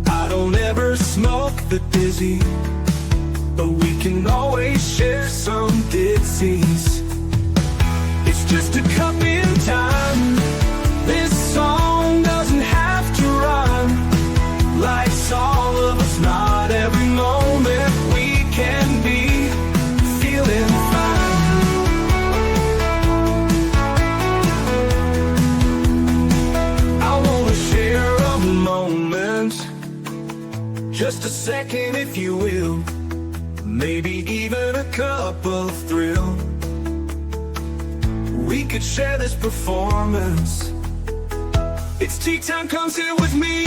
I don't ever smoke the dizzy, but we can always share some disease. It's just a cup in time. This song doesn't have to rhyme. Life's all of us, not every moment we can be feeling fine. I wanna share a moment, just a second if you will, maybe even a cup of thrill. We could share this performance. It's tea time, come sit with me.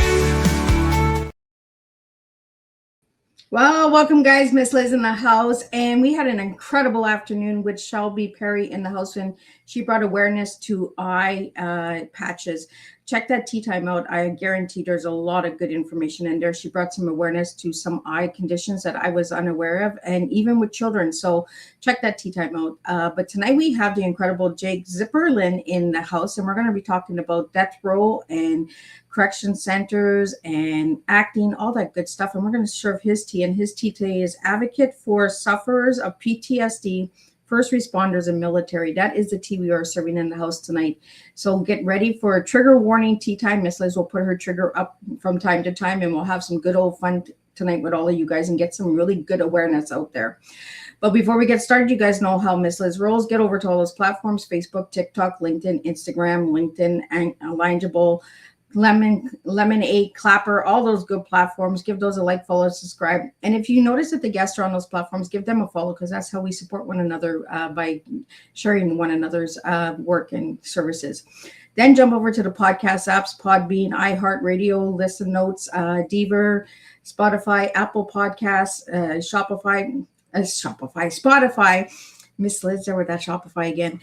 Well, welcome guys, Miss Liz in the house, and we had an incredible afternoon with Shelby Perry in the house, and she brought awareness to eye patches. Check that tea time out. I guarantee there's a lot of good information in there. She brought some awareness to some eye conditions that I was unaware of, and even with children. So check that tea time out. But tonight we have the incredible Jake Zipperlen in the house, and we're going to be talking about death row and correction centers and acting, all that good stuff. And we're going to serve his tea, and his tea today is advocate for sufferers of PTSD, first responders, and military. That is the tea we are serving in the house tonight. So get ready for a trigger warning tea time. Miss Liz will put her trigger up from time to time, and we'll have some good old fun tonight with all of you guys and get some really good awareness out there. But before we get started, you guys know how Miss Liz rolls. Get over to all those platforms: Facebook, TikTok, LinkedIn, Instagram, LinkedIn, and Alignable, Lemonade, Clapper, all those good platforms. Give those a like, follow, subscribe. And if you notice that the guests are on those platforms, give them a follow, because that's how we support one another by sharing one another's work and services. Then jump over to the podcast apps: Podbean, iHeartRadio, Listen Notes, Deezer, Spotify, Apple Podcasts, Spotify. Miss Liz there with that Shopify again.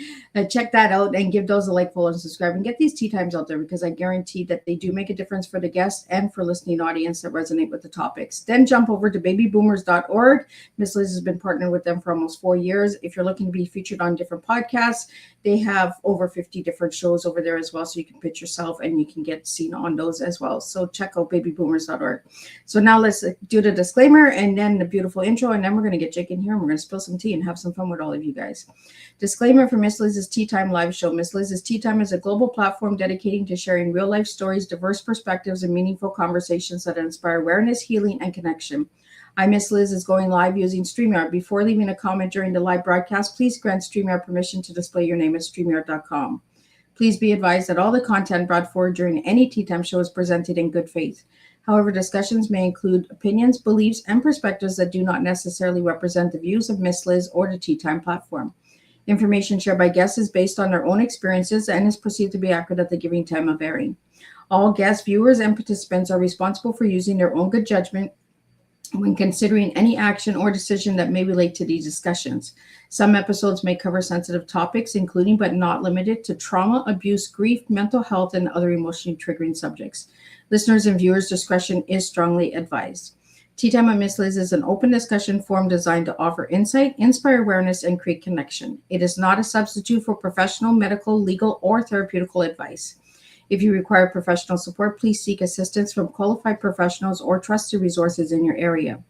Check that out and give those a like, follow, and subscribe, and get these tea times out there, because I guarantee that they do make a difference for the guests and for listening audience that resonate with the topics. Then jump over to babyboomers.org. Miss Liz has been partnered with them for almost 4 years. If you're looking to be featured on different podcasts, they have over 50 different shows over there as well, so you can pitch yourself and you can get seen on those as well. So check out babyboomers.org. So now let's do the disclaimer and then the beautiful intro, and then we're going to get Jake in here and we're going to spill some tea and have some fun with all of you guys. Disclaimer for Miss Liz's Tea Time live show. Miss Liz's Tea Time is a global platform dedicating to sharing real life stories, diverse perspectives, and meaningful conversations that inspire awareness, healing, and connection. I, Miss Liz, is going live using StreamYard. Before leaving a comment during the live broadcast, please grant StreamYard permission to display your name at StreamYard.com. Please be advised that all the content brought forward during any Tea Time show is presented in good faith. However, discussions may include opinions, beliefs, and perspectives that do not necessarily represent the views of Miss Liz or the Tea Time platform. Information shared by guests is based on their own experiences and is perceived to be accurate at the giving time of airing. All guests, viewers, and participants are responsible for using their own good judgment when considering any action or decision that may relate to these discussions. Some episodes may cover sensitive topics, including but not limited to trauma, abuse, grief, mental health, and other emotionally triggering subjects. Listeners' and viewers' discretion is strongly advised. Tea Time with Miss Liz is an open discussion forum designed to offer insight, inspire awareness, and create connection. It is not a substitute for professional, medical, legal, or therapeutical advice. If you require professional support, please seek assistance from qualified professionals or trusted resources in your area.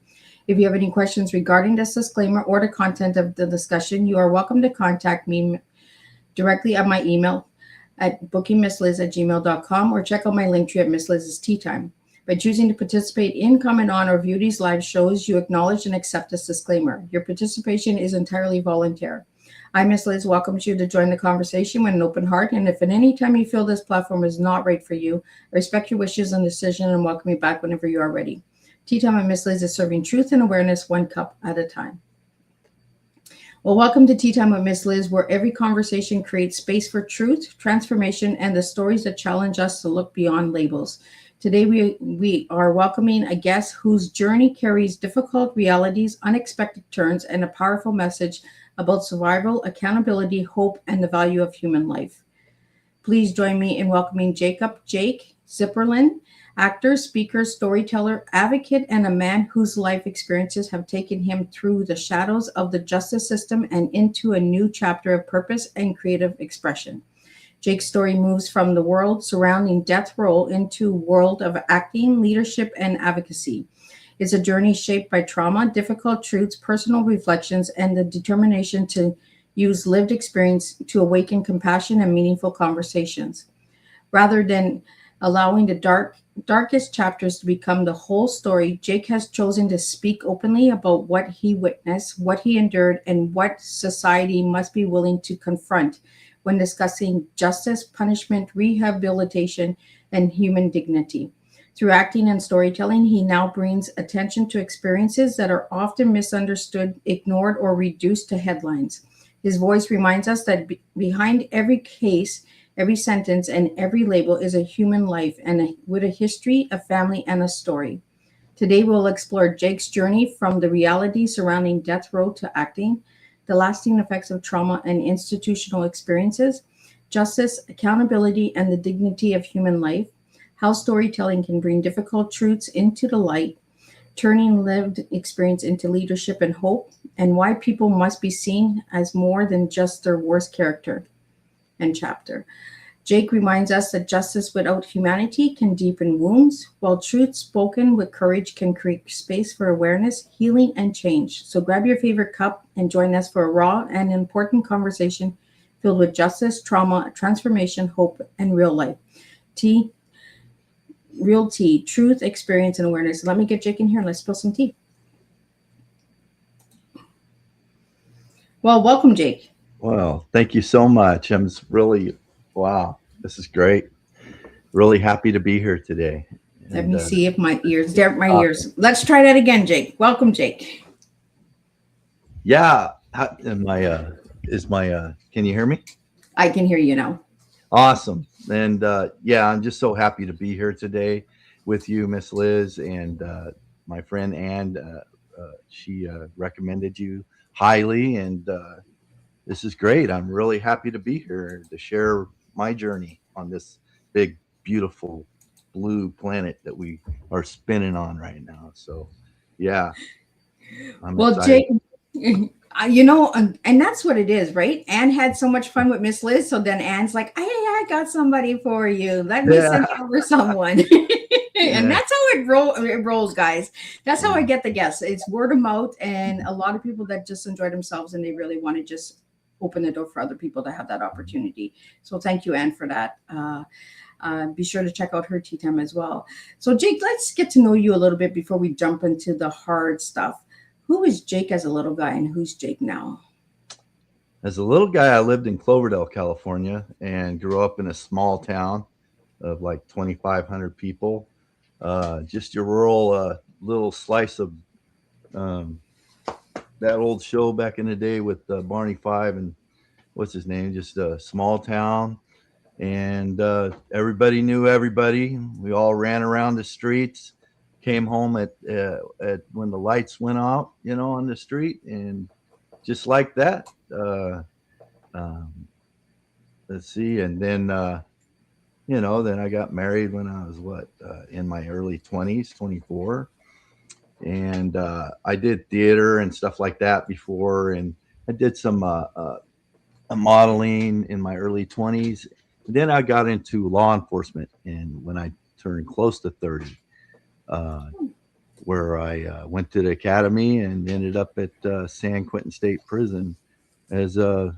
If you have any questions regarding this disclaimer or the content of the discussion, you are welcome to contact me directly at my email at bookingmissliz@gmail.com, or check out my link tree at Miss Liz's Tea Time. By choosing to participate in, comment on, or view these live shows, you acknowledge and accept this disclaimer. Your participation is entirely voluntary. I, Miss Liz, welcomes you to join the conversation with an open heart, and if at any time you feel this platform is not right for you, I respect your wishes and decision and welcome you back whenever you are ready. Tea Time with Miss Liz is serving truth and awareness one cup at a time. Well, welcome to Tea Time with Miss Liz, where every conversation creates space for truth, transformation, and the stories that challenge us to look beyond labels. Today, we are welcoming a guest whose journey carries difficult realities, unexpected turns, and a powerful message about survival, accountability, hope, and the value of human life. Please join me in welcoming Jake Zipperlen, actor, speaker, storyteller, advocate, and a man whose life experiences have taken him through the shadows of the justice system and into a new chapter of purpose and creative expression. Jake's story moves from the world surrounding death row into world of acting, leadership, and advocacy. It's a journey shaped by trauma, difficult truths, personal reflections, and the determination to use lived experience to awaken compassion and meaningful conversations. Rather than allowing the darkest chapters to become the whole story, Jake has chosen to speak openly about what he witnessed, what he endured, and what society must be willing to confront when discussing justice, punishment, rehabilitation, and human dignity. Through acting and storytelling, he now brings attention to experiences that are often misunderstood, ignored, or reduced to headlines. His voice reminds us that behind every case, every sentence, and every label is a human life with a history, a family, and a story. Today, we'll explore Jake's journey from the reality surrounding death row to acting, the lasting effects of trauma and institutional experiences, justice, accountability, and the dignity of human life, how storytelling can bring difficult truths into the light, turning lived experience into leadership and hope, and why people must be seen as more than just their worst character and chapter. Jake reminds us that justice without humanity can deepen wounds, while truth spoken with courage can create space for awareness, healing, and change. So grab your favorite cup and join us for a raw and important conversation filled with justice, trauma, transformation, hope, and real life. Tea, real tea, truth, experience, and awareness. Let me get Jake in here and let's spill some tea. Well, welcome, Jake. Well, thank you so much. I'm just really, wow, this is great. Really happy to be here today. Let me see if my ears, ears. Let's try that again, Jake. Welcome, Jake. Yeah. Can you hear me? I can hear you now. Awesome. And yeah, I'm just so happy to be here today with you, Miss Liz, and my friend Ann. She recommended you highly, and this is great. I'm really happy to be here to share my journey on this big, beautiful blue planet that we are spinning on right now. So, yeah, I'm excited. Jake, and that's what it is, right? Anne had so much fun with Miss Liz, so then Anne's like, "Hey, I got somebody for you. Let me send over someone." And that's how it rolls, guys. That's how I get the guests. It's word of mouth, and a lot of people that just enjoy themselves and they really want to just open the door for other people to have that opportunity. So thank you, Anne, for that. Be sure to check out her tea time as well. So Jake, let's get to know you a little bit before we jump into the hard stuff. Who was Jake as a little guy and who's Jake now? As a little guy, I lived in Cloverdale, California, and grew up in a small town of like 2,500 people. Just your rural little slice of that old show back in the day with Barney Five and what's his name? Just a small town, and everybody knew everybody. We all ran around the streets, came home at when the lights went out, on the street, and just like that. Um, let's see, and then then I got married when I was in my early 20s, 24, and I did theater and stuff like that before, and I did some modeling in my early 20s. Then I got into law enforcement, and when I turned close to 30, where I went to the academy and ended up at San Quentin State Prison as a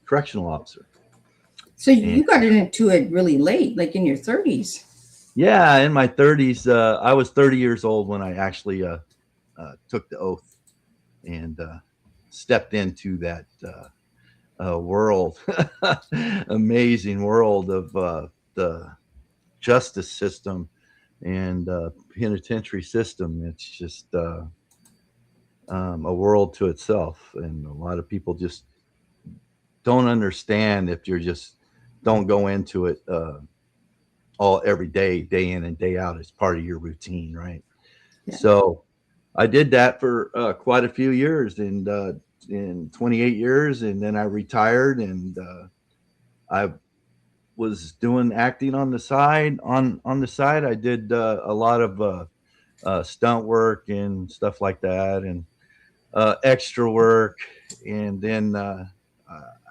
correctional officer. So you got into it really late, like in your 30s. Yeah, in my 30s. I was 30 years old when I actually took the oath and stepped into that world, amazing world of the justice system and penitentiary system. It's just a world to itself, and a lot of people just don't understand if you're just don't go into it all every day in and day out as part of your routine, right? Yeah. So I did that for quite a few years, and in 28 years, and then I retired, and I was doing acting on the side. On the side, I did a lot of stunt work and stuff like that, and extra work, and then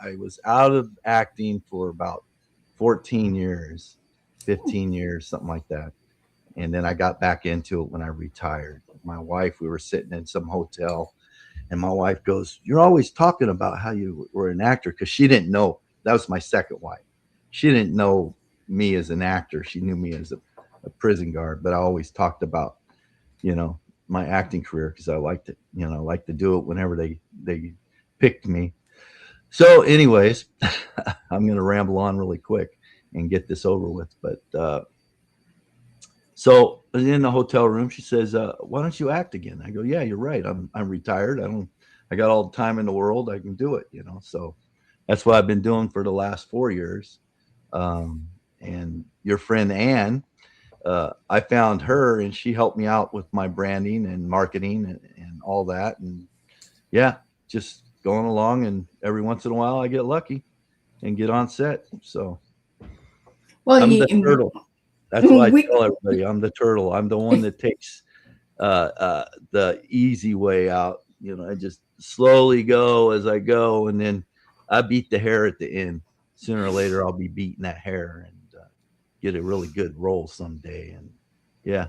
I was out of acting for about 14 years, 15 years, something like that. And then I got back into it when I retired. My wife, we were sitting in some hotel, and my wife goes, "You're always talking about how you were an actor," because she didn't know that was my second wife. She didn't know me as an actor. She knew me as a prison guard, but I always talked about, you know, my acting career because I liked it. You know, I like to do it whenever they picked me. So, anyways, I'm going to ramble on really quick and get this over with. But so in the hotel room, she says, "Why don't you act again?" I go, "Yeah, you're right. I'm retired. I got all the time in the world. I can do it." You know, so that's what I've been doing for the last 4 years. And your friend Ann, I found her, and she helped me out with my branding and marketing and all that. And yeah, just going along. And every once in a while, I get lucky and get on set. So Well, I'm the turtle. That's why I we, tell everybody I'm the turtle. I'm the one that takes the easy way out. You know, I just slowly go as I go, and then I beat the hair at the end. Sooner or later, I'll be beating that hair and get a really good role someday. And yeah,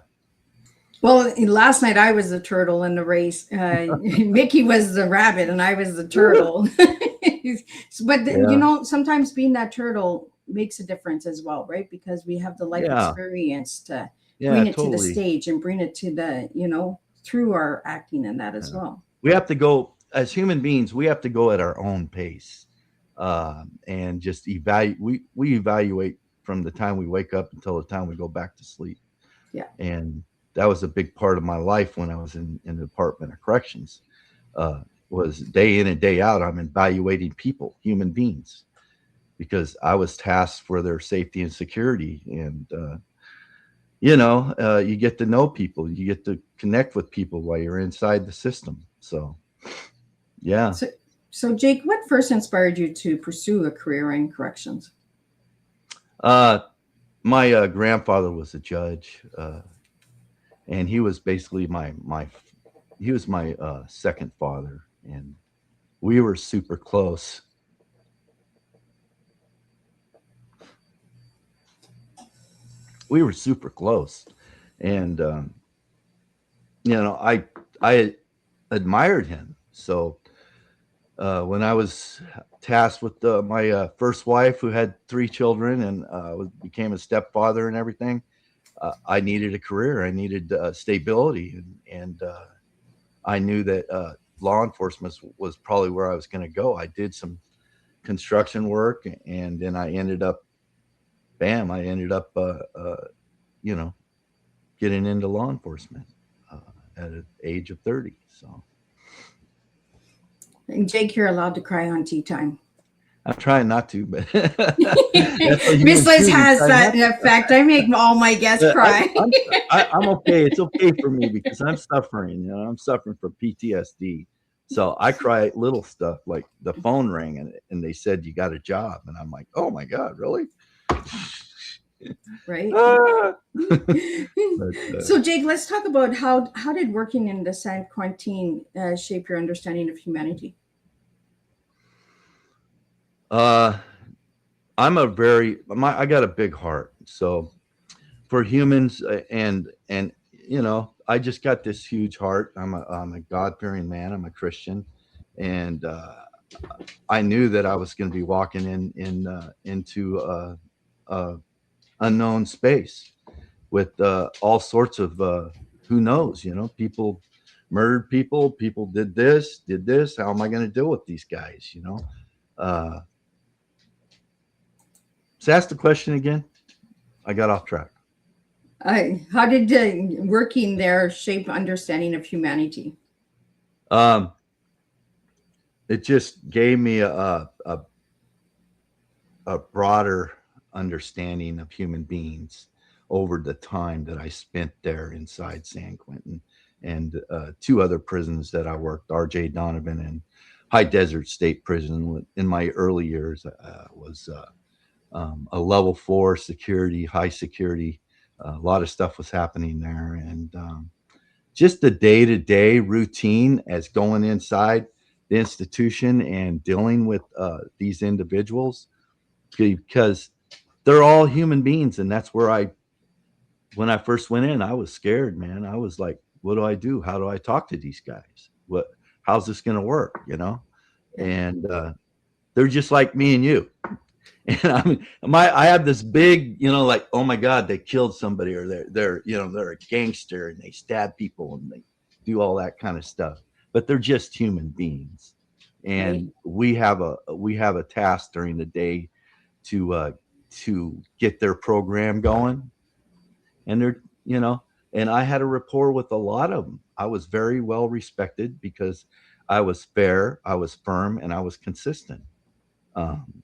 well, last night I was the turtle in the race. Mickey was the rabbit, and I was the turtle. But you yeah, know, sometimes being that turtle makes a difference as well, right? Because we have the life yeah, experience to yeah, bring it to the totally. stage and bring it to the, you know, through our acting and that as Yeah. well. We have to go as human beings. We have to go at our own pace, and just evaluate. We evaluate from the time we wake up until the time we go back to sleep. Yeah. And that was a big part of my life when I was in the Department of Corrections. Was day in and day out, I'm evaluating people, human beings, because I was tasked for their safety and security. And you get to know people, you get to connect with people while you're inside the system. So yeah. So, so Jake, what first inspired you to pursue a career in corrections? uh my grandfather was a judge, and he was basically my he was my second father, and we were super close. We were super close. And I admired him. So when I was tasked with my first wife, who had 3 children, and became a stepfather and everything, I needed a career. I needed stability, and I knew that law enforcement was probably where I was going to go. I did some construction work, and then I ended up, bam, I ended up, you know, getting into law enforcement uh, at an age of 30. So And Jake, you're allowed to cry on tea time. I'm trying not to, but that's what Miss humans Liz do. We has try that not to. effect. I make all my guests cry. I'm okay. It's okay for me because I'm suffering. You know, I'm suffering from PTSD. So I cry at little stuff like the phone rang, and they said you got a job, and I'm like, oh my god, really? Right. Ah! But So Jake, let's talk about how did working in the San Quentin shape your understanding of humanity? uh, I got a big heart. So for humans, and I just got this huge heart. I'm a God fearing man. I'm a Christian, and I knew that I was going to be walking into a unknown space with all sorts of who knows. People murdered people. People did this, did this. How am I going to deal with these guys? Uh, so ask the question again. I got off track. How did working there shape understanding of humanity? Um, it just gave me a broader understanding of human beings over the time that I spent there inside San Quentin, and 2 other prisons that I worked, R.J. Donovan and High Desert State Prison. In my early years, was a level 4 security, high security. A lot of stuff was happening there, and just the day to day routine as going inside. the institution and dealing with these individuals, because they're all human beings. And that's where when I first went in, I was scared, man. I was like, what do I do? How do I talk to these guys? How's this going to work? Yeah. And they're just like me and you. And I mean, I have this big, like, oh my God, they killed somebody, or they're a gangster and they stab people and they do all that kind of stuff. But they're just human beings, Right. and we have a task during the day to get their program going, and and I had a rapport with a lot of them. I was very well respected because I was fair, I was firm, and I was consistent. Um,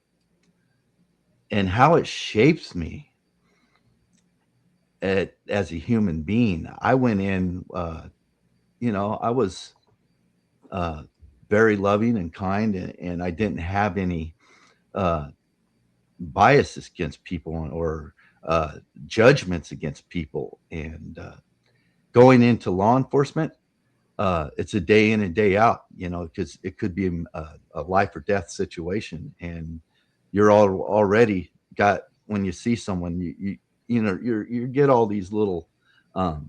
and how it shapes me as a human being. I went in, I was uh, very loving and kind, and I didn't have any uh, biases against people or judgments against people. And going into law enforcement, it's a day in and day out, because it could be a life or death situation, and you're already got, when you see someone, you get all these little um,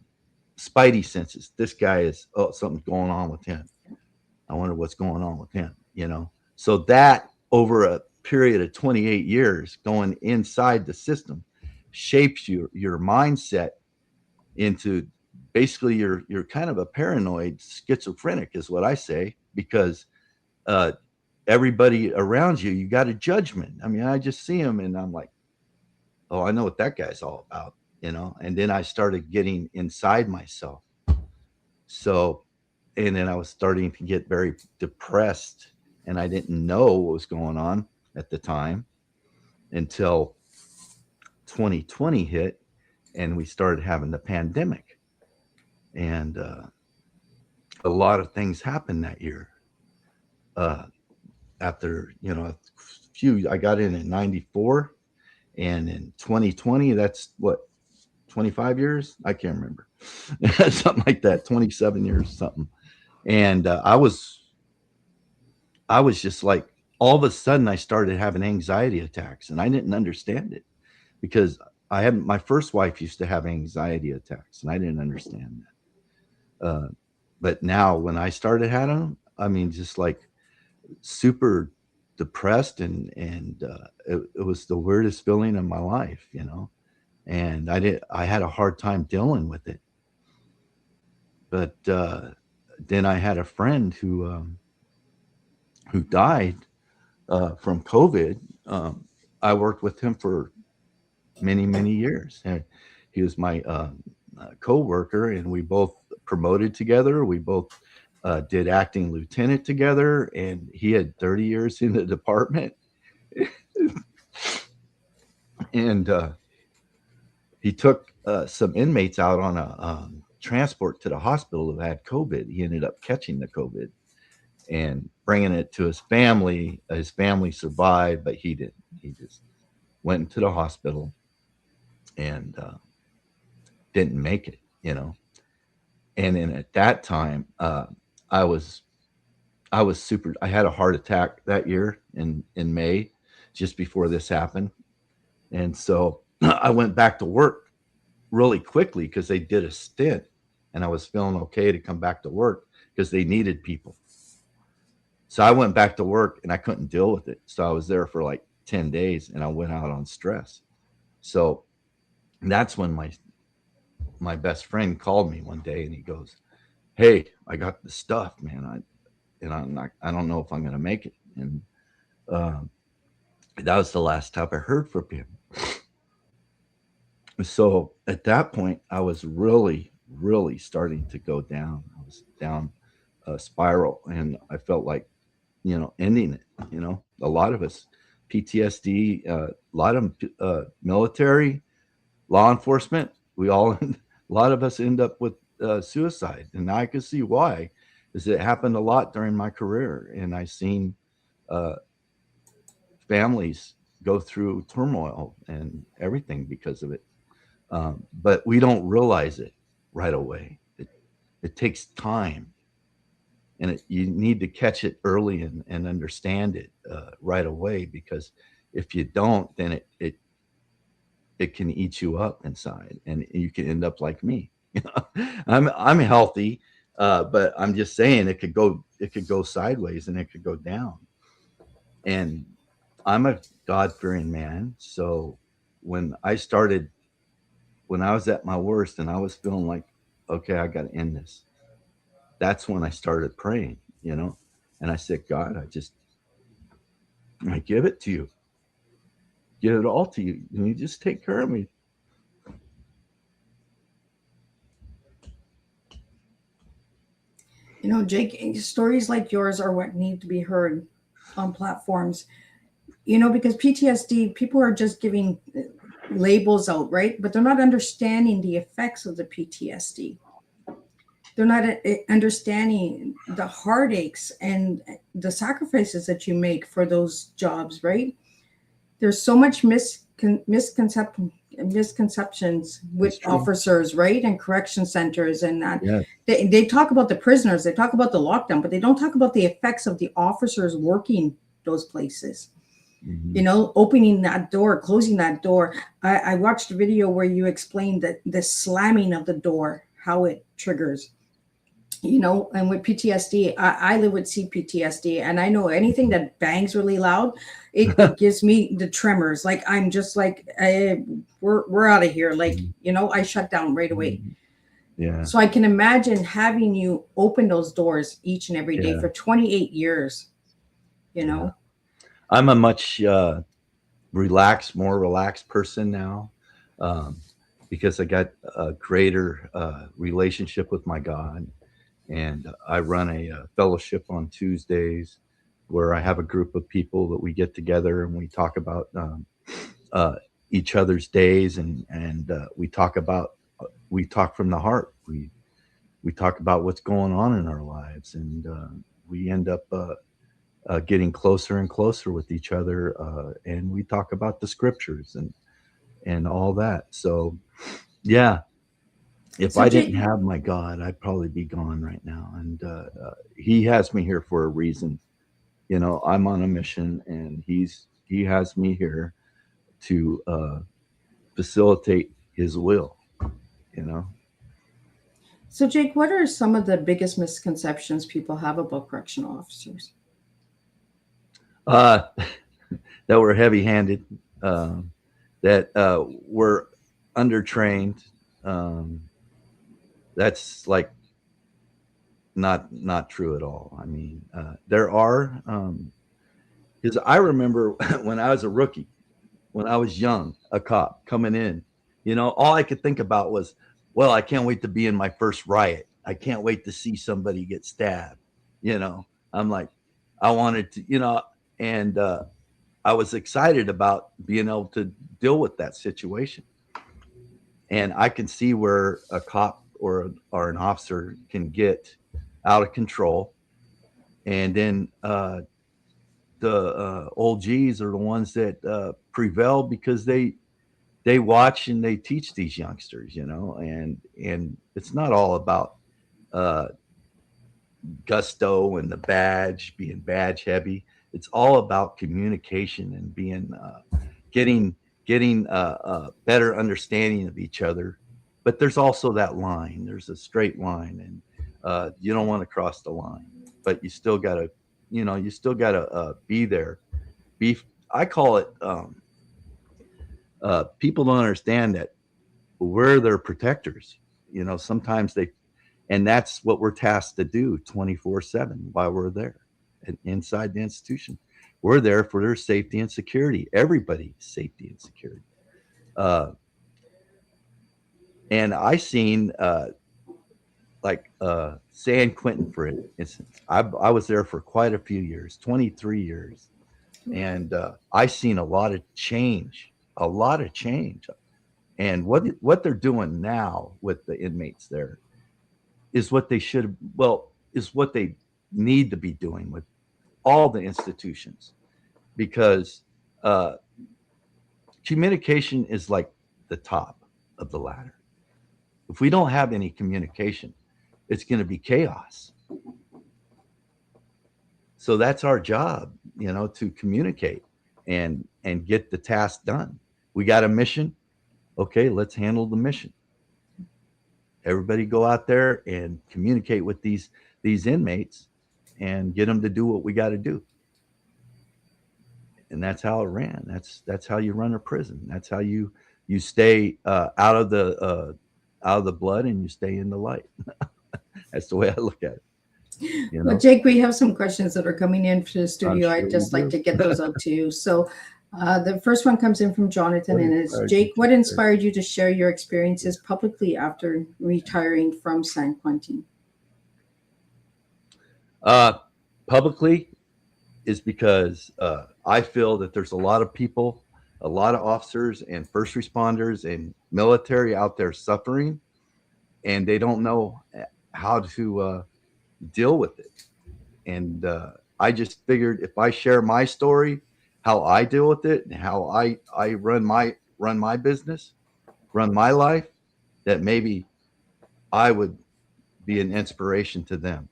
spidey senses. This guy something's going on with him. I wonder what's going on with him. So that over a period of 28 years going inside the system shapes your mindset into, basically, you're kind of a paranoid schizophrenic is what I say, because uh everybody around you got a judgment. I mean, I just see him and I'm like, oh, I know what that guy's all about. And then I started getting inside myself. So, and then I was starting to get very depressed, and I didn't know what was going on at the time until 2020 hit, and we started having the pandemic. And a lot of things happened that year. Uh, After, a few, I got in 94, and in 2020, that's what, 25 years? I can't remember. Something like that, 27 years, something. And I was just like, all of a sudden I started having anxiety attacks, and I didn't understand it, because my first wife used to have anxiety attacks, and I didn't understand that. But now when I started having them, I mean, just like super depressed, and it was the weirdest feeling in my life. And I had a hard time dealing with it. But then I had a friend who died from COVID. I worked with him for many, many years. And he was my co-worker, and we both promoted together. We both did acting lieutenant together, and he had 30 years in the department. And he took some inmates out on a transport to the hospital that had COVID. He ended up catching the COVID and bringing it to his family. His family survived, but he didn't. He just went into the hospital and didn't make it. And then at that time, I was super. I had a heart attack that year in May, just before this happened, and so I went back to work really quickly because they did a stint, and I was feeling okay to come back to work because they needed people. So I went back to work and I couldn't deal with it. So I was there for like 10 days and I went out on stress. So that's when my best friend called me one day and he goes, "Hey, I got the stuff, man. I don't know if I'm going to make it." And um, that was the last time I heard from him. So at that point, I was really, really starting to go down. I was down a spiral, and I felt like, ending it. A lot of us, PTSD, a lot of military, law enforcement, a lot of us end up with suicide. And I could see why, is it happened a lot during my career. And I seen uh, families go through turmoil and everything because of it. But we don't realize it right away. It takes time. and you need to catch it early and understand it right away, because if you don't, then it can eat you up inside, and you can end up like me. I'm healthy, but I'm just saying it could go sideways and it could go down. And I'm a God-fearing man, so when I started, when I was at my worst and I was feeling like, okay, I got to end this, that's when I started praying, and I said, God, I give it to you, give it all to you, and you just take care of me. Jake, stories like yours are what need to be heard on platforms, because PTSD, people are just giving labels out, right? But they're not understanding the effects of the PTSD. They're not understanding the heartaches and the sacrifices that you make for those jobs, right? There's so much misconceptions with officers, right, and correction centers, and that they talk about the prisoners, they talk about the lockdown, but they don't talk about the effects of the officers working those places. Opening that door, closing that door. I watched a video where you explained that the slamming of the door, how it triggers. And with PTSD, I live with c-ptsd, and I know anything that bangs really loud, it gives me the tremors. Like, I'm just like, we're out of here. Like, I shut down right away. Yeah. So I can imagine having you open those doors each and every day for 28 years. I'm a much more relaxed person now, because I got a greater relationship with my God. And I run a fellowship on Tuesdays where I have a group of people that we get together and we talk about each other's days, and we talk from the heart. We talk about what's going on in our lives, and we end up getting closer and closer with each other, and we talk about the scriptures and all that. So, yeah. If I didn't have my God, I'd probably be gone right now. And he has me here for a reason. I'm on a mission, and he has me here to facilitate his will. So, Jake, what are some of the biggest misconceptions people have about correctional officers? That we're heavy-handed, that we're undertrained. That's like not true at all. I mean, there are, because I remember when I was a rookie, when I was young, a cop coming in, all I could think about was, well, I can't wait to be in my first riot. I can't wait to see somebody get stabbed. I'm like, I wanted to, and I was excited about being able to deal with that situation. And I can see where a cop or an officer can get out of control, and then the old G's are the ones that prevail because they watch and they teach these youngsters, and it's not all about gusto and the badge, being badge heavy. It's all about communication and being getting a better understanding of each other. But there's also that line. There's a straight line, and you don't want to cross the line. But you still gotta, be there. I call it. People don't understand that we're their protectors. Sometimes and that's what we're tasked to do 24/7 while we're there and inside the institution. We're there for their safety and security, everybody's safety and security. And I seen like San Quentin, for instance. I was there for quite a few years, 23 years. And I seen a lot of change. And what they're doing now with the inmates there is what they is what they need to be doing with all the institutions, because communication is like the top of the ladder. If we don't have any communication, it's going to be chaos. So that's our job, to communicate and get the task done. We got a mission. Okay, let's handle the mission. Everybody go out there and communicate with these inmates and get them to do what we got to do. And that's how it ran. That's how you run a prison. That's how you stay out of the blood and you stay in the light. That's the way I look at it. Well, Jake, we have some questions that are coming in to the studio. Sure I'd just like do. to get those out to you. So the first one comes in from Jonathan, and it's, Jake, what inspired you to share your experiences publicly after retiring from San Quentin? Publicly is because I feel that there's a lot of people, a lot of officers and first responders and military out there suffering, and they don't know how to deal with it. And I just figured if I share my story, how I deal with it, and how I run my business, run my life, that maybe I would be an inspiration to them.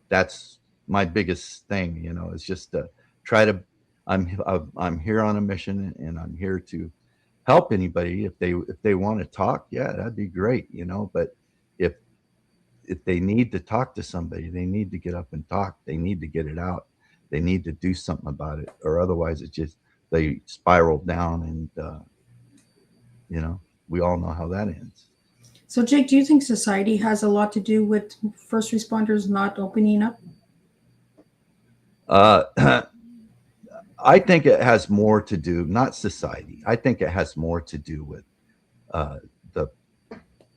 That's my biggest thing. Is just to try to. I'm here on a mission, and I'm here to help anybody if they want to talk. Yeah, that'd be great. But if they need to talk to somebody, they need to get up and talk. They need to get it out. They need to do something about it, or otherwise they spiral down, and we all know how that ends. So, Jake, do you think society has a lot to do with first responders not opening up? I think it has more to do, not society. I think it has more to do with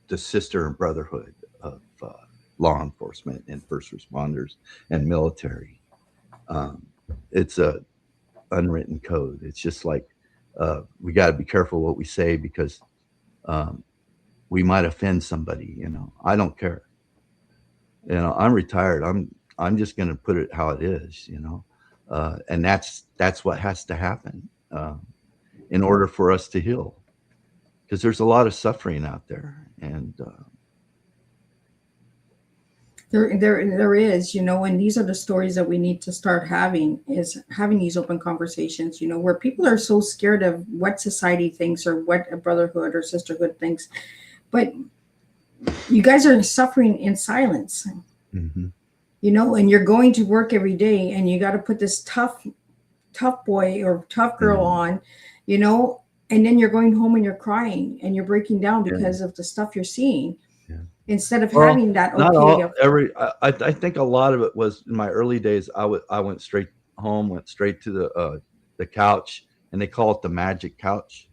the sister and brotherhood of law enforcement and first responders and military. It's a unwritten code. It's just like we got to be careful what we say, because we might offend somebody. I don't care. I'm retired. I'm just going to put it how it is. And that's what has to happen in order for us to heal, because there's a lot of suffering out there, and there is, and these are the stories that we need to start having these open conversations, where people are so scared of what society thinks or what a brotherhood or sisterhood thinks. But you guys are suffering in silence, mm-hmm. And you're going to work every day, and you got to put this tough boy or tough girl on, and then you're going home and you're crying and you're breaking down because of the stuff you're seeing. Yeah. Instead of having that. Not all, I think a lot of it was in my early days. I went straight home, went straight to the couch, and they call it the magic couch.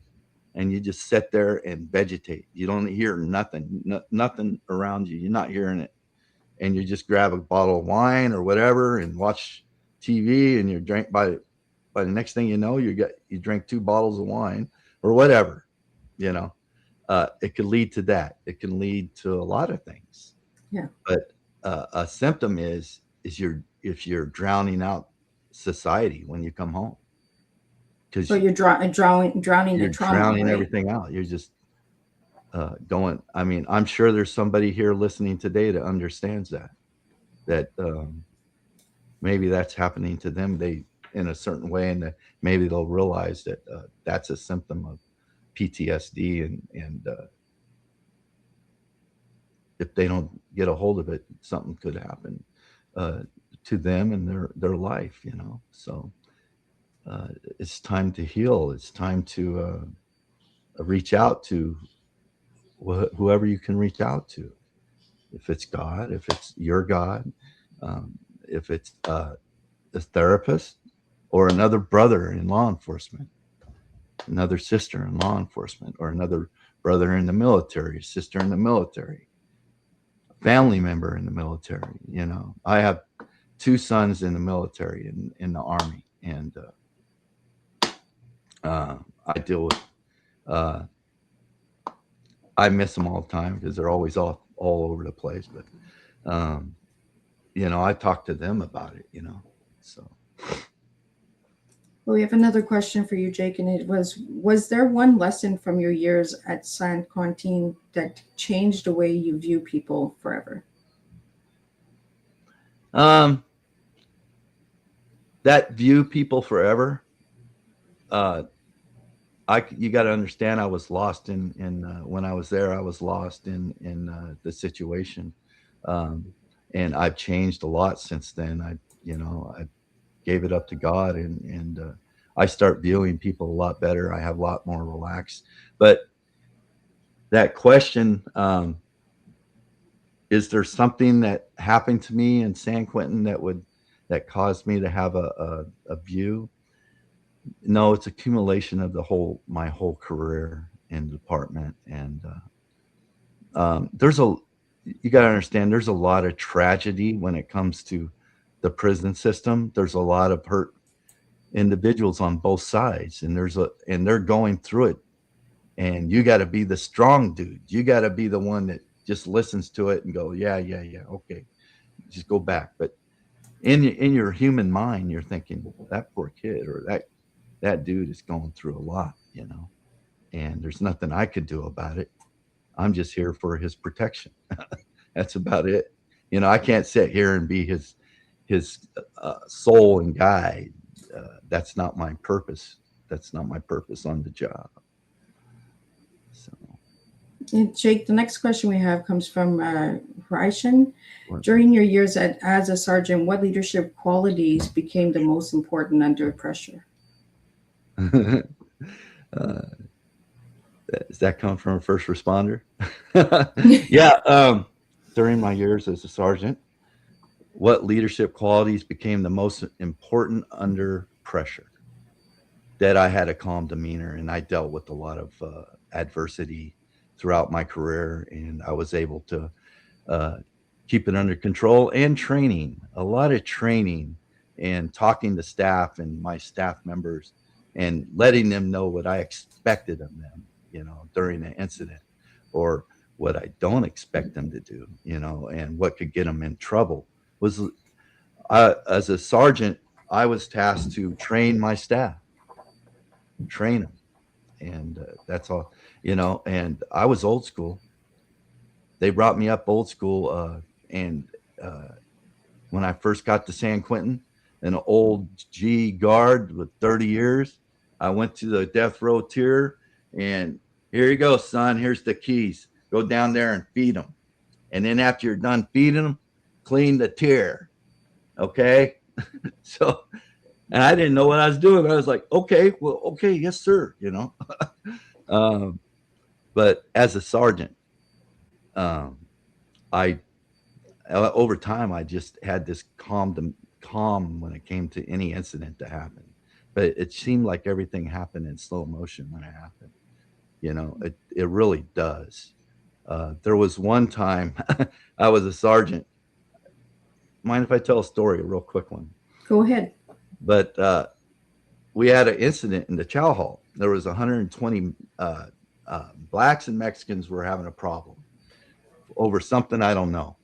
And you just sit there and vegetate. You don't hear nothing, nothing around you. You're not hearing it. And you just grab a bottle of wine or whatever and watch TV, and you drink by the next thing you know, you drink 2 bottles of wine or whatever. It could lead to that. It can lead to a lot of things. Yeah. But a symptom is if you're drowning out society when you come home. So you're drowning the trauma. You're drowning everything out. You're just going. I mean, I'm sure there's somebody here listening today that understands that maybe that's happening to them. In a certain way, and maybe they'll realize that that's a symptom of PTSD, and if they don't get a hold of it, something could happen to them and their life. So. It's time to heal. It's time to reach out to whoever you can reach out to. If it's God, if it's your God, if it's a therapist or another brother in law enforcement, another sister in law enforcement, or another brother in the military, sister in the military, family member in the military. I have 2 sons in the military, in the Army, and I deal with, I miss them all the time because they're always all over the place. But, I talk to them about it, so. Well, we have another question for you, Jake, and it was there one lesson from your years at San Quentin that changed the way you view people forever? that view people forever. You got to understand, I was lost in when I was there. I was lost in the situation, and I've changed a lot since then. I gave it up to God, and I start viewing people a lot better. I have a lot more relaxed. But that question, is there something that happened to me in San Quentin that caused me to have a view? No, it's accumulation of my whole career in the department. And you got to understand, there's a lot of tragedy when it comes to the prison system. There's a lot of hurt individuals on both sides, and they're going through it. And you got to be the strong dude. You got to be the one that just listens to it and go, yeah, okay, just go back. But in your human mind, you're thinking, that poor kid or that dude is going through a lot, and there's nothing I could do about it. I'm just here for his protection. That's about it. I can't sit here and be his soul and guide. That's not my purpose. That's not my purpose on the job. So, And Jake, the next question we have comes from Raishan. During your years as a sergeant, what leadership qualities became the most important under pressure? Does that come from a first responder? Yeah. During my years as a sergeant, what leadership qualities became the most important under pressure? That I had a calm demeanor, and I dealt with a lot of adversity throughout my career, and I was able to keep it under control, and a lot of training, and talking to staff and my staff members and letting them know what I expected of them, during an incident, or what I don't expect them to do, and what could get them in trouble. As a sergeant, I was tasked to train my staff, train them. And that's all, and I was old school. They brought me up old school. And when I first got to San Quentin, an old G guard with 30 years, I went to the death row tier, and here you go, son. Here's the keys. Go down there and feed them. And then after you're done feeding them, clean the tier. Okay. So, and I didn't know what I was doing. I was like, okay, yes, sir. But as a sergeant, over time, I just had this calm when it came to any incident that happened. But it seemed like everything happened in slow motion when it happened. It really does. There was one time I was a sergeant. Mind if I tell a story, a real quick one? Go ahead. But we had an incident in the chow hall. There was 120 blacks and Mexicans were having a problem over something I don't know.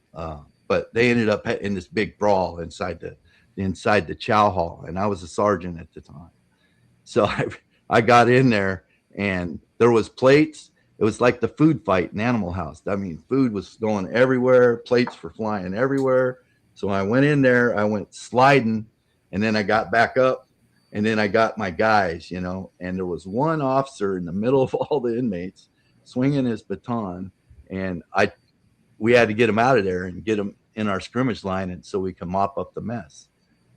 But they ended up in this big brawl inside the chow hall, and I was a sergeant at the time. So I got in there, and there was plates. It was like the food fight in Animal House. I mean, food was going everywhere. Plates were flying everywhere. So I went in there. I went sliding, and then I got back up, and then I got my guys, and there was one officer in the middle of all the inmates swinging his baton, and we had to get him out of there and get him in our scrimmage line, and so we can mop up the mess,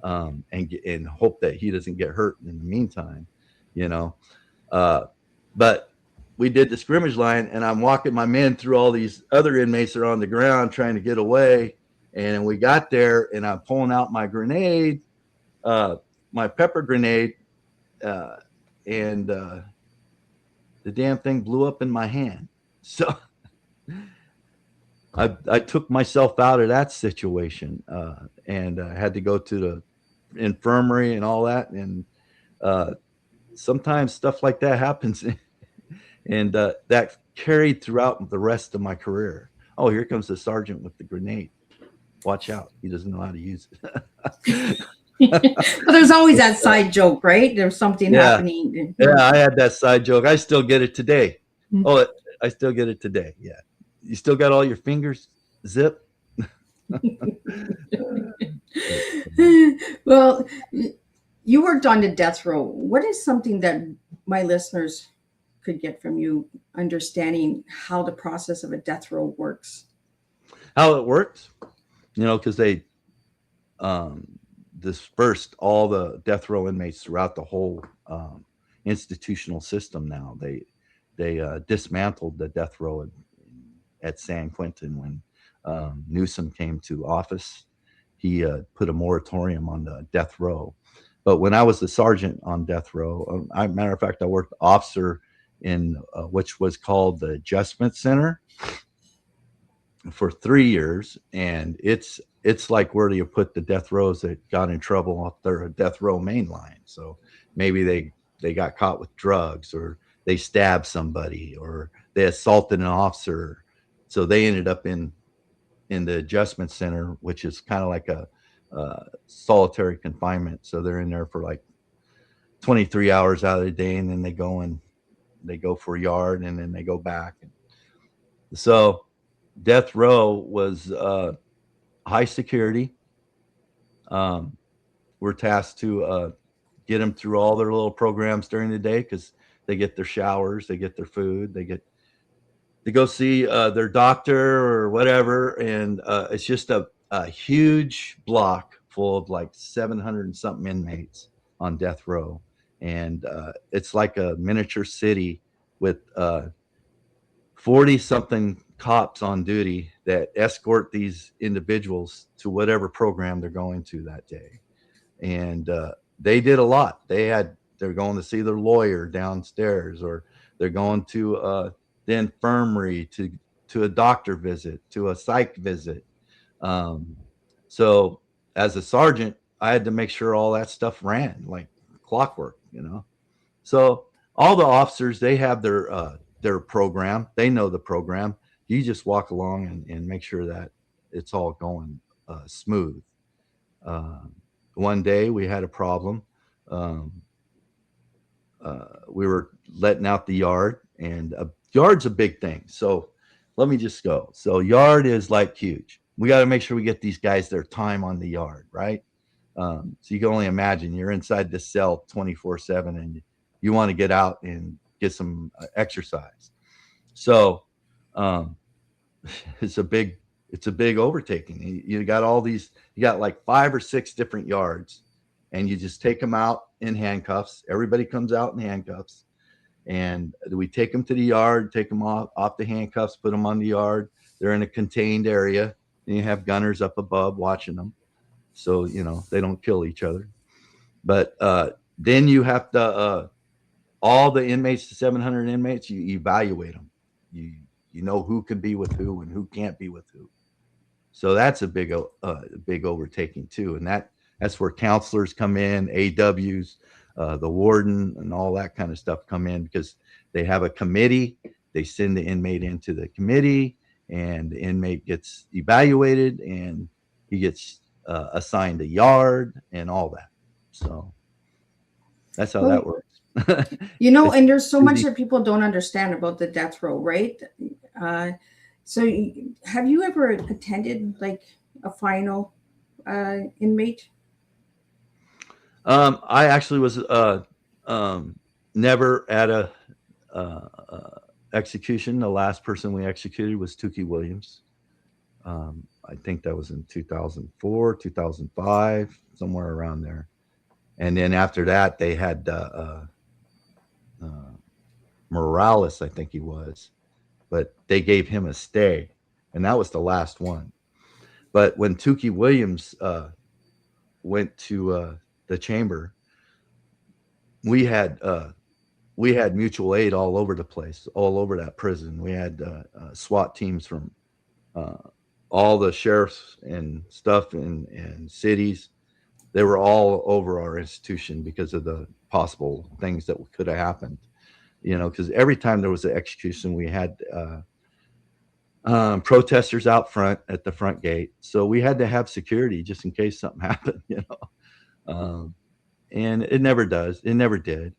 and hope that he doesn't get hurt in the meantime, but we did the scrimmage line, and I'm walking my men through all these other inmates that are on the ground trying to get away. And we got there, and I'm pulling out my grenade, my pepper grenade, and the damn thing blew up in my hand. So I took myself out of that situation, and had to go to the infirmary and all that. And sometimes stuff like that happens, and that carried throughout the rest of my career. Oh, here comes the sergeant with the grenade. Watch out. He doesn't know how to use it. Well, there's always that side joke, right? There's something happening. Yeah, I had that side joke. I still get it today. Oh, I still get it today. Yeah. You still got all your fingers zipped? Well, You worked on the death row. What is something that my listeners could get from you, understanding how the process of a death row works? How it works, because they um, dispersed all the death row inmates throughout the whole institutional system. Now they dismantled the death row at San Quentin when Newsom came to office. He put a moratorium on the death row. But when I was the sergeant on death row, matter of fact, I worked officer in which was called the Adjustment Center for 3 years, and it's like where do you put the death rows that got in trouble off their death row main line. So maybe they got caught with drugs, or they stabbed somebody, or they assaulted an officer, so they ended up in the adjustment center, which is kind of like a solitary confinement. So they're in there for like 23 hours out of the day, and then they go for a yard, and then they go back. So death row was high security. Um, we're tasked to get them through all their little programs during the day, because they get their showers, they get their food, they get to go see their doctor or whatever. And it's just a huge block full of like 700 and something inmates on death row. And it's like a miniature city with 40 something cops on duty that escort these individuals to whatever program they're going to that day. And they did a lot. They're going to see their lawyer downstairs, or they're going to the infirmary, to a doctor visit, to a psych visit. Um, so as a sergeant, I had to make sure all that stuff ran like clockwork. So all the officers, they have their program. They know the program. You just walk along and make sure that it's all going smooth. Uh, One day we had a problem. Um, we were letting out the yard, and a yard's a big thing. So let me just go. So yard is like huge. We got to make sure we get these guys their time on the yard, right? So you can only imagine you're inside the cell 24/7, and you want to get out and get some exercise. So um, it's a big overtaking. You got all these. You got like 5 or 6 different yards, and you just take them out in handcuffs. Everybody comes out in handcuffs, and we take them to the yard, take them off the handcuffs, put them on the yard. They're in a contained area, and you have gunners up above watching them, so they don't kill each other. But then you have to all the inmates, the 700 inmates, you evaluate them. You know who can be with who and who can't be with who. So that's a big overtaking too, and that's where counselors come in, AWs, the warden, and all that kind of stuff come in, because they have a committee. They send the inmate into the committee, and the inmate gets evaluated, and he gets assigned a yard and all that. So that's how that Well, works. It's and there's so much busy. that people don't understand about the death row, right? Uh, so, have you ever attended like a final inmate? I actually was never at a execution. The last person we executed was Tukey Williams. I think that was in 2004, 2005, somewhere around there. And then after that, they had uh, Morales, I think he was, but they gave him a stay, and that was the last one. But when Tukey Williams went to the chamber, we had mutual aid all over the place, all over that prison. We had SWAT teams from uh, all the sheriffs and stuff in cities. They were all over our institution because of the possible things that could have happened. Because every time there was an execution, we had protesters out front at the front gate, so we had to have security just in case something happened. Um, and it never does. It never did.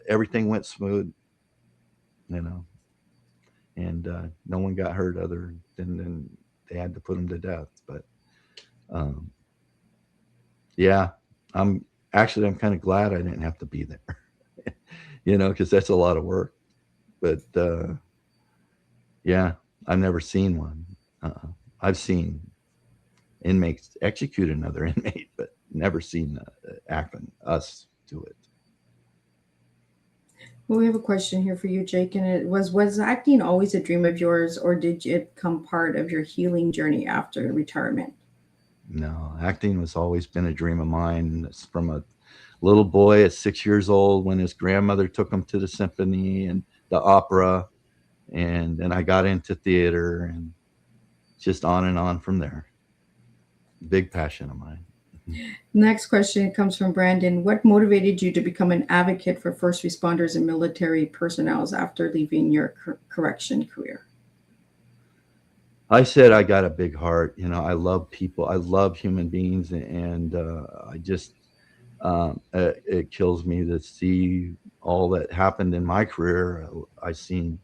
Everything went smooth, you know, and no one got hurt other than they had to put them to death. But um, yeah, I'm actually, I'm kind of glad I didn't have to be there, because that's a lot of work. But yeah, I've never seen one. I've seen inmates execute another inmate, but never seen us do it. Well, we have a question here for you, Jake, and it was acting always a dream of yours, or did it become part of your healing journey after retirement? No, acting has always been a dream of mine. It's from a little boy at 6 years old when his grandmother took him to the symphony and the opera, and then I got into theater, and just on and on from there. Big passion of mine. Next question comes from Brandon. What motivated you to become an advocate for first responders and military personnel after leaving your correction career? I said I got a big heart. I love people. I love human beings, and I just it kills me to see all that happened in my career. I seen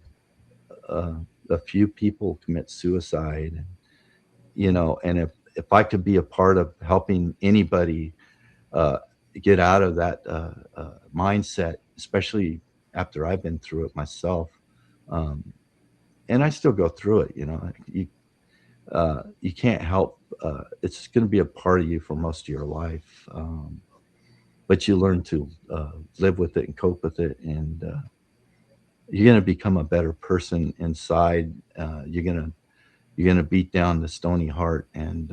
a few people commit suicide, and if I could be a part of helping anybody get out of that mindset, especially after I've been through it myself, and I still go through it. You can't help. It's going to be a part of you for most of your life, but you learn to live with it and cope with it, and you're going to become a better person inside. You're gonna beat down the stony heart and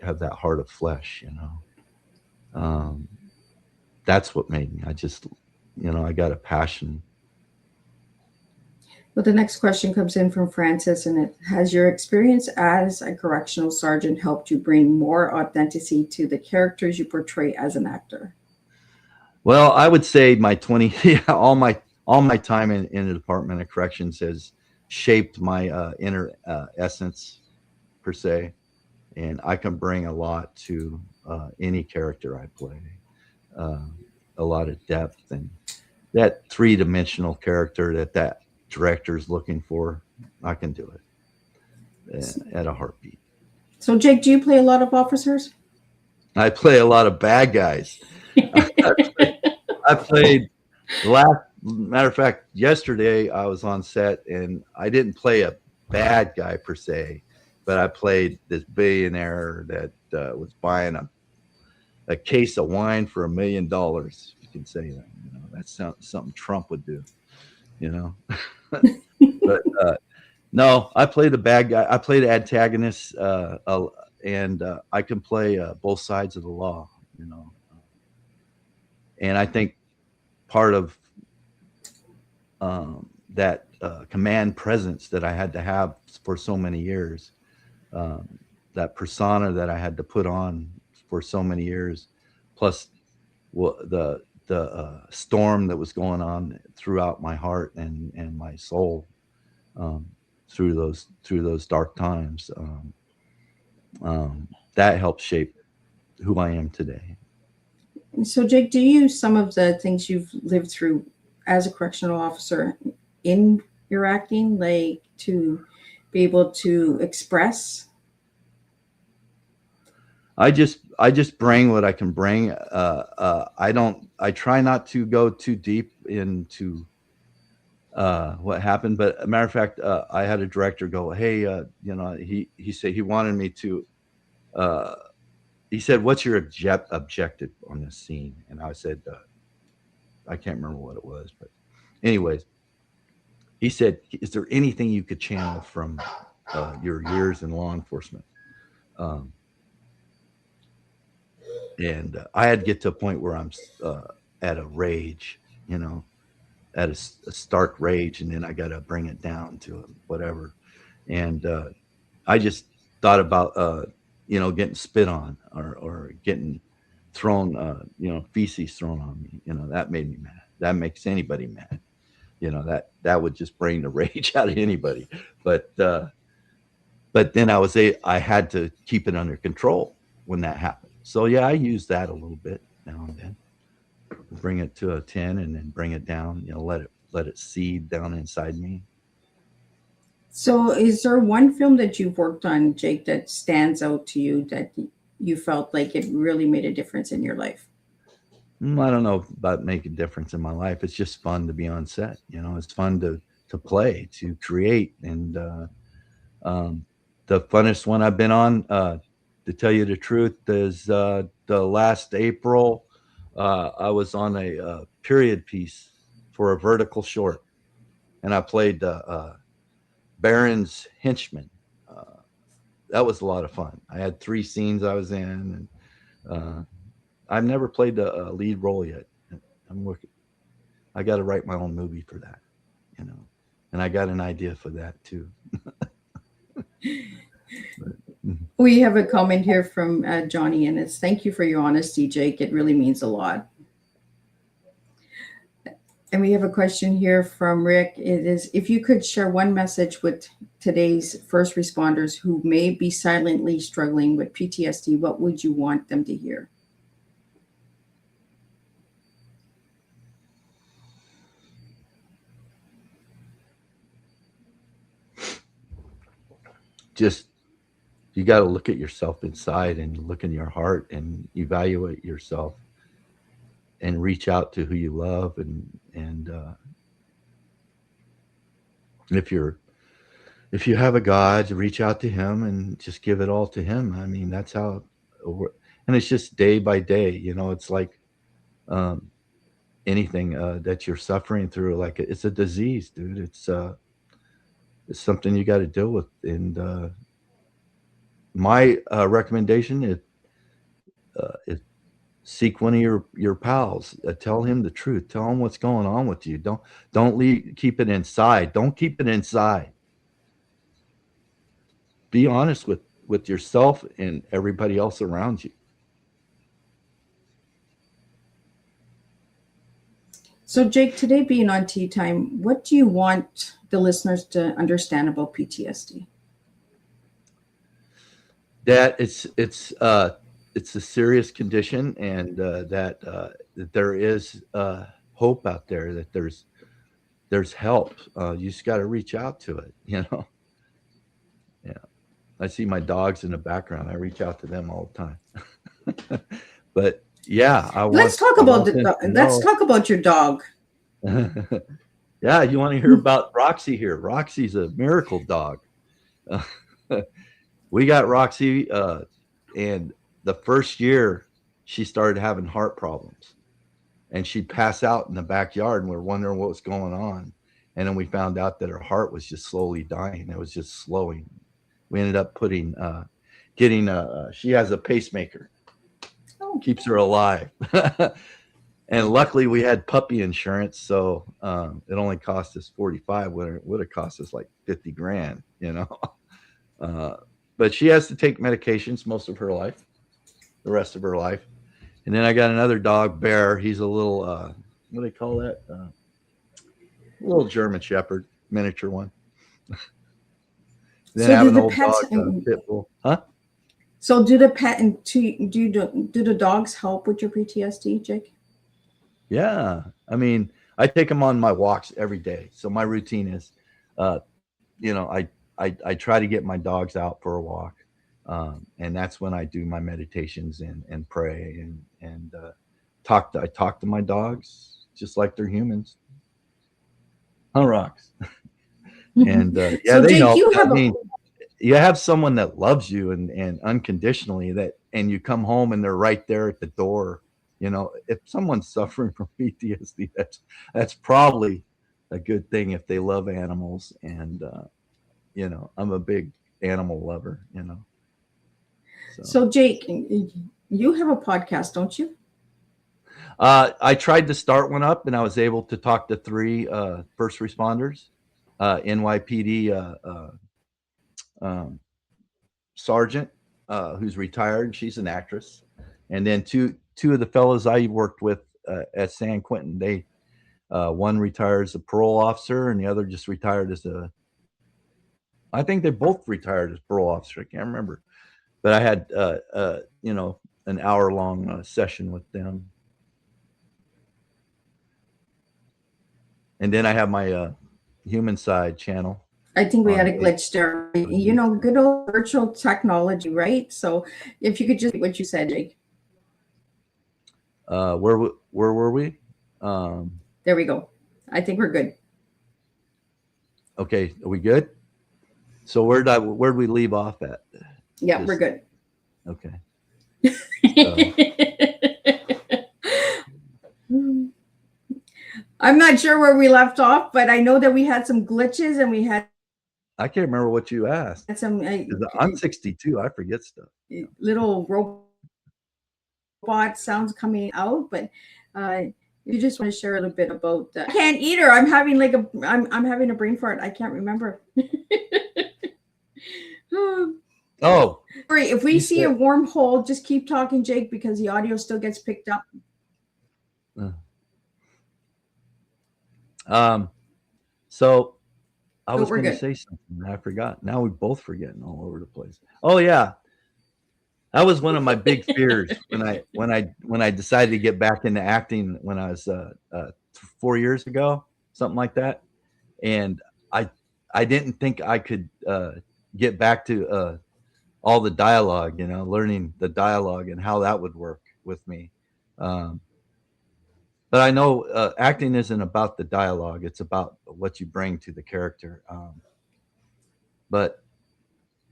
have that heart of flesh. Um, that's what made me. I just, I got a passion. Well, the next question comes in from Francis, and it has your experience as a correctional sergeant helped you bring more authenticity to the characters you portray as an actor? Well, I would say my 20, yeah, all my time in the Department of Corrections has shaped my inner essence per se, and I can bring a lot to any character I play, uh, a lot of depth and that three-dimensional character that director is looking for. I can do it at a heartbeat. So, Jake, do you play a lot of officers? I play a lot of bad guys. I played matter of fact, yesterday I was on set and I didn't play a bad guy per se, but I played this billionaire that was buying a case of wine for $1 million. If you can say that, that's something Trump would do, you know. But no, I play the bad guy. I play the antagonist, and I can play both sides of the law, And I think part of that command presence that I had to have for so many years, that persona that I had to put on for so many years, plus the storm that was going on throughout my heart and my soul, through those dark times, that helped shape who I am today. So, Jake, do you use some of the things you've lived through as a correctional officer in your acting, like to be able to express? I just bring what I can bring. I try not to go too deep into what happened, but a matter of fact, I had a director go, "Hey, he said he wanted me to." He said, "What's your objective on this scene?" And I said, "I can't remember what it was, but anyways." He said, "Is there anything you could channel from your years in law enforcement?" And I had to get to a point where I'm at a rage, at a stark rage, and then I got to bring it down to whatever. And I just thought about, getting spit on or getting thrown, feces thrown on me. That made me mad. That makes anybody mad. That would just bring the rage out of anybody. But then I had to keep it under control when that happened. So yeah, I use that a little bit now and then. Bring it to a 10 and then bring it down. Let it seed down inside me. So, is there one film that you've worked on, Jake, that stands out to you that you felt like it really made a difference in your life? I don't know about making a difference in my life. It's just fun to be on set. It's fun to play, to create, and um, the funnest one I've been on, to tell you the truth, is the last April. I was on a period piece for a vertical short, and I played Baron's henchman. Uh, that was a lot of fun. I had 3 scenes I was in, and I've never played a lead role yet. I'm working. I got to write my own movie for that, you know, and I got an idea for that too. But, We have a comment here from Johnny, and it's thank you for your honesty, Jake. It really means a lot. And we have a question here from Rick. It is if you could share one message with today's first responders who may be silently struggling with PTSD, what would you want them to hear? just you got to look at yourself inside and look in your heart and evaluate yourself and reach out to who you love, and if you're if you have a God, reach out to him and just give it all to him. I mean, that's how and it's just day by day. It's like um anything that you're suffering through, like it's a disease, dude. It's something you got to deal with, and my recommendation is seek one of your pals. Tell him the truth. Tell him what's going on with you. Don't keep it inside. Don't keep it inside. Be honest with yourself and everybody else around you. So, Jake, today being on Tea Time, what do you want the listeners to understand about PTSD? That it's a serious condition, and that there is hope out there. That there's help. You just got to reach out to it. Yeah. I see my dogs in the background. I reach out to them all the time. But yeah, Let's talk I about want them to let's know. talk about your dog. Yeah, you want to hear about Roxy here? Roxy's a miracle dog. We got Roxy, and the first year she started having heart problems, and she'd pass out in the backyard, and we were wondering what was going on. And then we found out that her heart was just slowly dying. It was just slowing. We ended up getting she has a pacemaker, Oh, keeps her alive. And luckily we had puppy insurance, so it only cost us 45 when it would have cost us like 50 grand. uh, but she has to take medications most of her life, the rest of her life. And then I got another dog, Bear. He's a little what do they call that, a little German Shepherd, miniature one. Then so I have do an the old pets? dog, Pit Bull. Huh? So do the pet and do the dogs help with your PTSD, Jake? Yeah. I mean, I take them on my walks every day. So my routine is, uh, I try to get my dogs out for a walk. And that's when I do my meditations and pray and I talk to my dogs just like they're humans. Huh, Rocks? And yeah, So, they Jake, help. you I have a mean, you have someone that loves you and unconditionally, and you come home and they're right there at the door. If someone's suffering from PTSD, that's probably a good thing if they love animals. And I'm a big animal lover. So so Jake, you have a podcast, don't you? I tried to start one up, and I was able to talk to 3 first responders, NYPD um, sergeant, who's retired. She's an actress, and then two of the fellows I worked with at San Quentin. They one retired as a parole officer, and the other just retired as a. I think they both retired as parole officer. I can't remember, but I had an hour long session with them, and then I have my human side channel I think we had on a glitch there. on YouTube. Good old virtual technology, right? So, if you could just what you said, Jake. Where were we? There we go. I think we're good. Okay, are we good? So where'd we leave off at? Yeah, we're Just good. okay. So I'm not sure where we left off, but I know that we had some glitches and we had I can't remember what you asked. some 'Cause I'm 62. I forget stuff. little robot sounds coming out, but you just want to share a little bit about I can't either. I'm having like I'm having a brain fart. I can't remember. Oh, Sorry, if we you see a said, warm hole, just keep talking, Jake, because the audio still gets picked up. so I But was we're going to good. say something. And I forgot. Now we both forgetting all over the place. Oh yeah, that was one of my big fears when I decided to get back into acting when I was 4 years ago, something like that, and I I didn't think I could get back to all the dialogue, learning the dialogue and how that would work with me. Um, but I know acting isn't about the dialogue; it's about what you bring to the character. But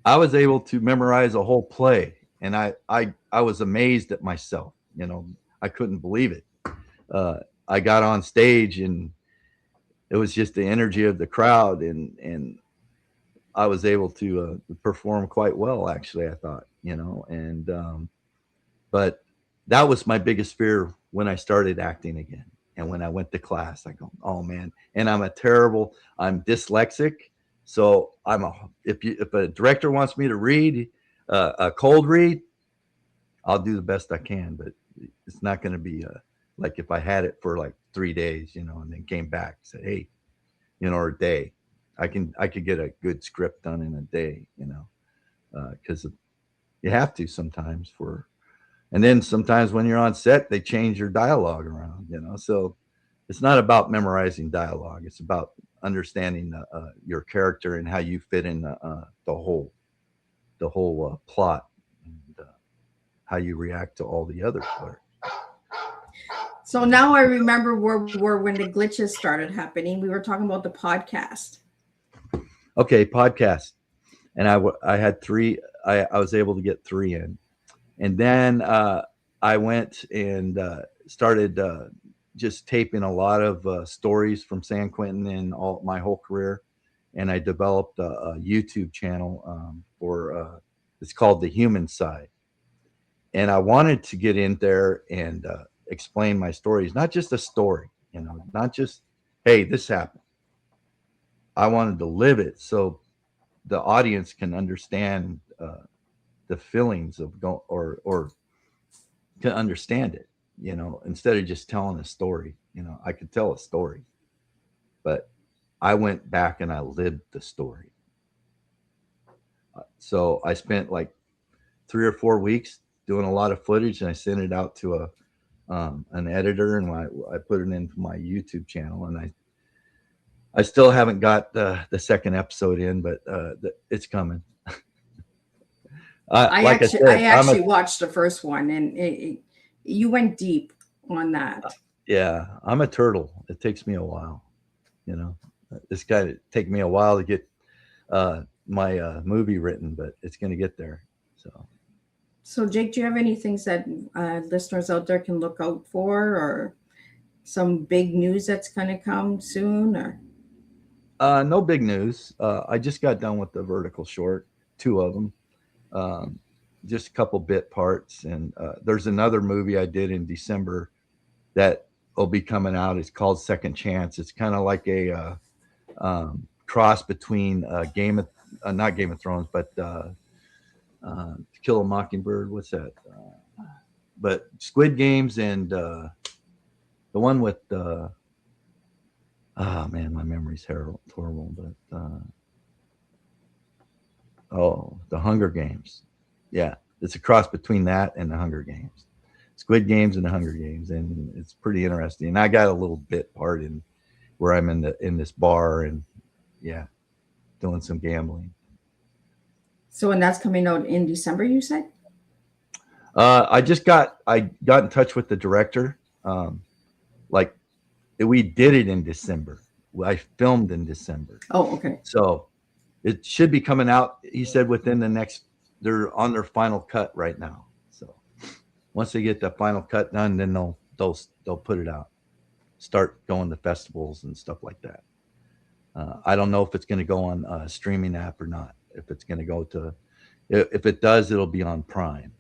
I was able to memorize a whole play, and I was amazed at myself. I couldn't believe it. I got on stage, and it was just the energy of the crowd, and I was able to perform quite well. Actually, I thought, and but that was my biggest fear when I started acting again. And when I went to class, I go, oh man. And I'm dyslexic. So if a director wants me to read a cold read, I'll do the best I can, but it's not going to be like if I had it for like 3 days, and then came back and said, hey, or a day, I could get a good script done in a day, because you have to sometimes and then sometimes when you're on set, they change your dialogue around, So it's not about memorizing dialogue. It's about understanding your character and how you fit in the whole plot, and how you react to all the other players. So now I remember where we were when the glitches started happening. We were talking about the podcast. Okay, podcast, and I had three. I was able to get three in, and then I went and started just taping a lot of stories from San Quentin in my whole career, and I developed a YouTube channel for it's called The Human Side, and I wanted to get in there and explain my stories, not just a story, not just hey, this happened. I wanted to live it so the audience can understand the feelings of or can understand it, instead of just telling a story. I could tell a story, but I went back and I lived the story. So I spent like 3 or 4 weeks doing a lot of footage, and I sent it out to an editor, and I put it into my YouTube channel, and I still haven't got the second episode in, but it's coming. I Like I said, actually watched the first one, and you went deep on that. Yeah, I'm a turtle. It takes me a while. It's got to take me a while to get my movie written, but it's going to get there. So, Jake, do you have any things that listeners out there can look out for, or some big news that's going to come soon? Or no big news. I just got done with the vertical short, 2 of them, just a couple bit parts, and there's another movie I did in December that will be coming out. It's called Second Chance. It's kind of like a cross between not Game of Thrones, but To Kill a Mockingbird. What's that? But Squid Games and the one with oh man, my memory's horrible. But The Hunger Games. Yeah, it's a cross between that and the Hunger Games. Squid Games and the Hunger Games, and it's pretty interesting. And I got a little bit part in where I'm in this bar, and yeah, doing some gambling. so, and that's coming out in December, you said? I got in touch with the director. Like we did it in December. I filmed in December. Oh, okay. So it should be coming out. He said within the next, they're on their final cut right now. So once they get the final cut done, then they'll put it out, start going to festivals and stuff like that. I don't know if it's going to go on a streaming app or not. If it's going to go to, if it does, it'll be on Prime.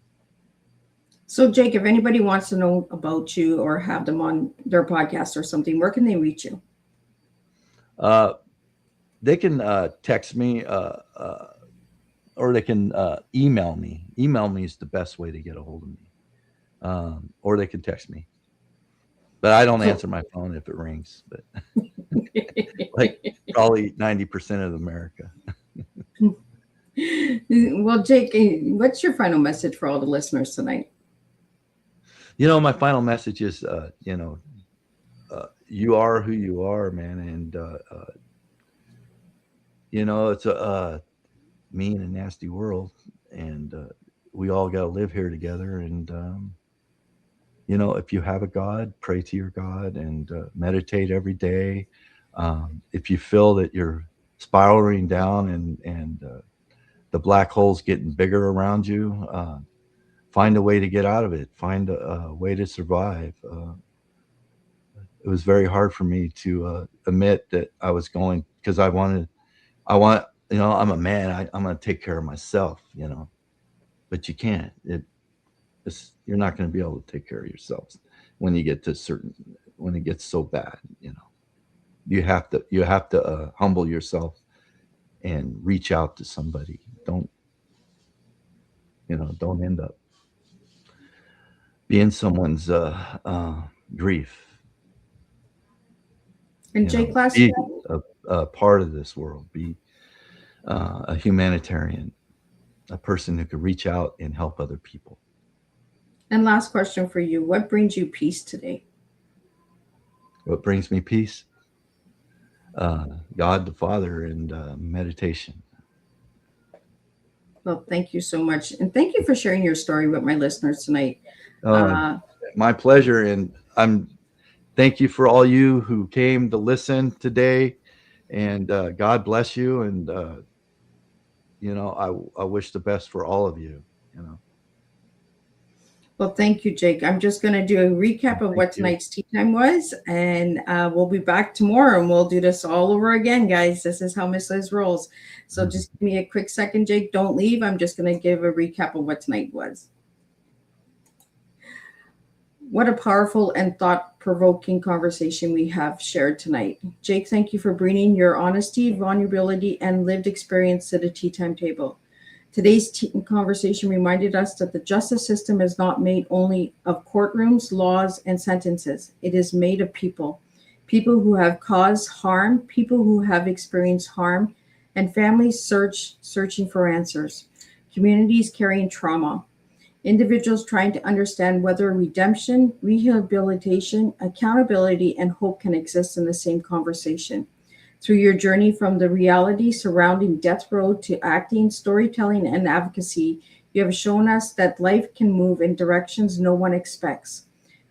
So, Jake, if anybody wants to know about you or have them on their podcast or something, where can they reach you? They can text me or they can email me. Email me is the best way to get a hold of me. Or they can text me. But I don't answer my phone if it rings. But like probably 90% of America. Well, Jake, what's your final message for all the listeners tonight? My final message is, you are who you are, man. And, it's a mean and nasty world. And we all got to live here together. And, if you have a God, pray to your God and meditate every day. If you feel that you're spiraling down and the black hole's getting bigger around you, find a way to get out of it. Find a way to survive. It was very hard for me to admit that I was going, because I'm a man. I'm going to take care of myself, but you can't. You're not going to be able to take care of yourselves when you get when it gets so bad. You have to humble yourself and reach out to somebody. Don't end up being someone's grief. And Jake, last be a part of this world. Be a humanitarian, a person who could reach out and help other people. And last question for you. What brings you peace today? What brings me peace? God the Father and meditation. Well, thank you so much. And thank you for sharing your story with my listeners tonight. My pleasure. And thank you for all you who came to listen today. And God bless you. And, I wish the best for all of you, Well, thank you, Jake. I'm just going to do a recap of what tonight's tea time was, and we'll be back tomorrow, and we'll do this all over again, guys. This is how Miss Liz rolls. So just give me a quick second, Jake. Don't leave. I'm just going to give a recap of what tonight was. What a powerful and thought-provoking conversation we have shared tonight. Jake, thank you for bringing your honesty, vulnerability, and lived experience to the tea time table. Today's conversation reminded us that the justice system is not made only of courtrooms, laws, and sentences. It is made of people who have caused harm, people who have experienced harm, and families searching for answers, communities carrying trauma, individuals trying to understand whether redemption, rehabilitation, accountability, and hope can exist in the same conversation. Through your journey from the reality surrounding death row to acting, storytelling, and advocacy, you have shown us that life can move in directions no one expects.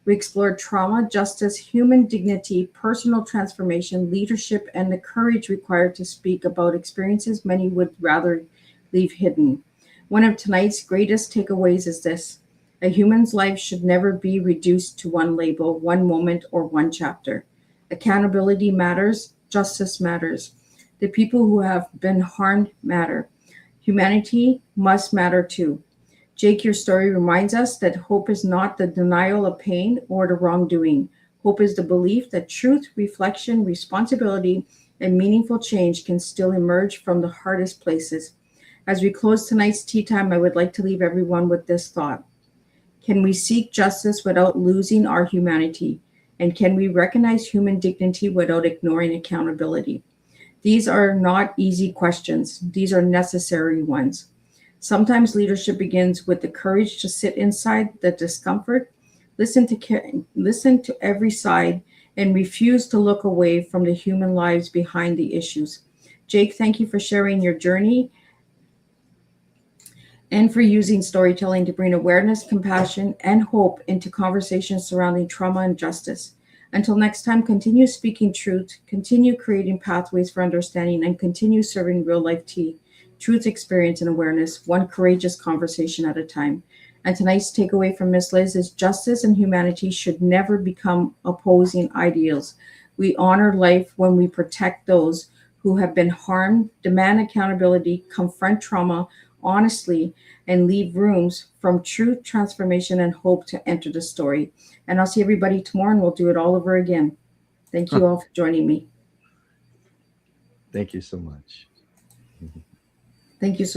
We explored trauma, justice, human dignity, personal transformation, leadership, and the courage required to speak about experiences many would rather leave hidden. One of tonight's greatest takeaways is this: a human's life should never be reduced to one label, one moment, or one chapter. Accountability matters. Justice matters. The people who have been harmed matter. Humanity must matter too. Jake, your story reminds us that hope is not the denial of pain or the wrongdoing. Hope is the belief that truth, reflection, responsibility, and meaningful change can still emerge from the hardest places. As we close tonight's tea time, I would like to leave everyone with this thought. Can we seek justice without losing our humanity? And can we recognize human dignity without ignoring accountability? These are not easy questions. These are necessary ones. Sometimes leadership begins with the courage to sit inside the discomfort, listen to every side, and refuse to look away from the human lives behind the issues. Jake, thank you for sharing your journey. and for using storytelling to bring awareness, compassion, and hope into conversations surrounding trauma and justice. Until next time, continue speaking truth, continue creating pathways for understanding, and continue serving real life tea, truth, experience, and awareness, one courageous conversation at a time. And tonight's takeaway from Miss Liz is justice and humanity should never become opposing ideals. We honor life when we protect those who have been harmed, demand accountability, confront trauma honestly, and leave rooms from truth, transformation, and hope to enter the story. And I'll see everybody tomorrow, and we'll do it all over again. Thank you all for joining me. Thank you so much. Thank you so much.